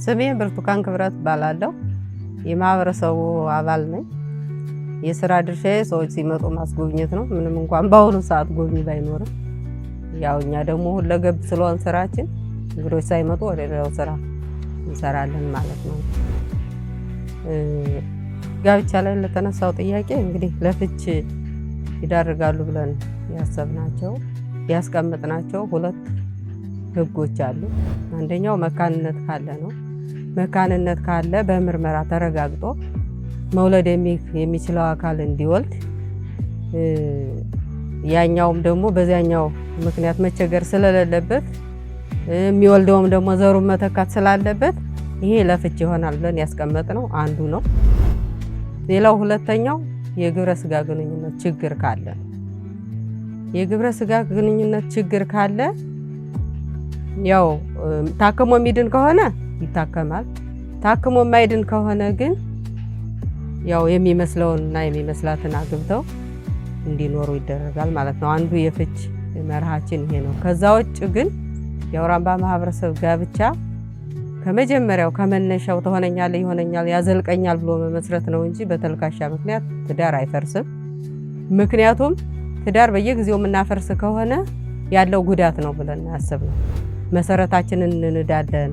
ስሜ ብርቱካን ክብረት እባላለሁ። የማህበረሰቡ አባል ነኝ። የስራ ድርሻዬ ሰዎች ሲመጡ ማስጎብኘት ነው። ምንም እንኳን በአሁኑ ሰዓት ጎብኝ ባይኖርም ያው እኛ ደግሞ ሁለገብ ስለሆነ ስራችን እንግዶች ሳይመጡ ወደ ሌላው ስራ እንሰራለን ማለት ነው። ጋብቻ ላይ ለተነሳው ጥያቄ እንግዲህ ለፍች ይዳርጋሉ ብለን ያስቀመጥናቸው ሁለት ህጎች አሉ። አንደኛው መካንነት ካለ ነው። መካንነት ካለ በምርመራ ተረጋግጦ መውለድ የሚችለው አካል እንዲወልድ፣ ያኛውም ደግሞ በዚያኛው ምክንያት መቸገር ስለሌለበት የሚወልደውም ደግሞ ዘሩን መተካት ስላለበት ይሄ ለፍች ይሆናል ብለን ያስቀመጥነው አንዱ ነው። ሌላው ሁለተኛው የግብረ ስጋ ግንኙነት ችግር ካለ ነው። የግብረ ስጋ ግንኙነት ችግር ካለ ያው ታክሞ የሚድን ከሆነ ይታከማል። ታክሞ የማይድን ከሆነ ግን ያው የሚመስለውንና የሚመስላትን አግብተው እንዲኖሩ ይደረጋል ማለት ነው። አንዱ የፍች መርሃችን ይሄ ነው። ከዛ ውጭ ግን የአውራምባ ማህበረሰብ ጋብቻ ከመጀመሪያው ከመነሻው ትሆነኛለህ ይሆነኛል ያዘልቀኛል ብሎ መመስረት ነው እንጂ በተልካሻ ምክንያት ትዳር አይፈርስም። ምክንያቱም ትዳር በየጊዜው የምናፈርስ ከሆነ ያለው ጉዳት ነው ብለን ያሰብነው። መሰረታችንን እንንዳለን።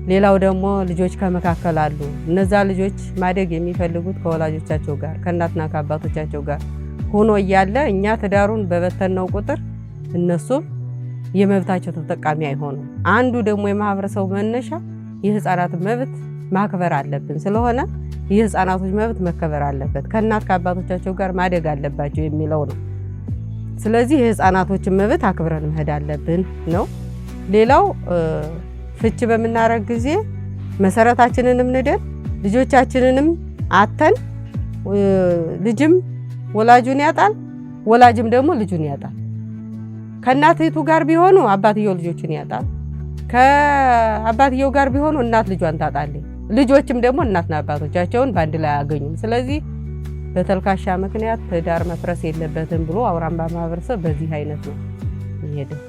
ሌላው ደግሞ ልጆች ከመካከል አሉ። እነዛ ልጆች ማደግ የሚፈልጉት ከወላጆቻቸው ጋር ከእናትና ከአባቶቻቸው ጋር ሆኖ እያለ እኛ ትዳሩን በበተነው ቁጥር እነሱም የመብታቸው ተጠቃሚ አይሆኑም። አንዱ ደግሞ የማህበረሰቡ መነሻ የህፃናት መብት ማክበር አለብን ስለሆነ የህፃናቶች መብት መከበር አለበት፣ ከእናት ከአባቶቻቸው ጋር ማደግ አለባቸው የሚለው ነው። ስለዚህ የህፃናቶችን መብት አክብረን መሄድ አለብን ነው። ሌላው ፍች በምናረግ ጊዜ መሰረታችንንም ንደን ልጆቻችንንም አተን ልጅም ወላጁን ያጣል፣ ወላጅም ደግሞ ልጁን ያጣል። ከእናቲቱ ጋር ቢሆኑ አባትየው ልጆቹን ያጣል። ከአባትየው ጋር ቢሆኑ እናት ልጇን ታጣለች። ልጆችም ደግሞ እናትና አባቶቻቸውን በአንድ ላይ አያገኙም። ስለዚህ በተልካሻ ምክንያት ትዳር መፍረስ የለበትም ብሎ አውራምባ ማህበረሰብ በዚህ አይነት ነው የሚሄደው።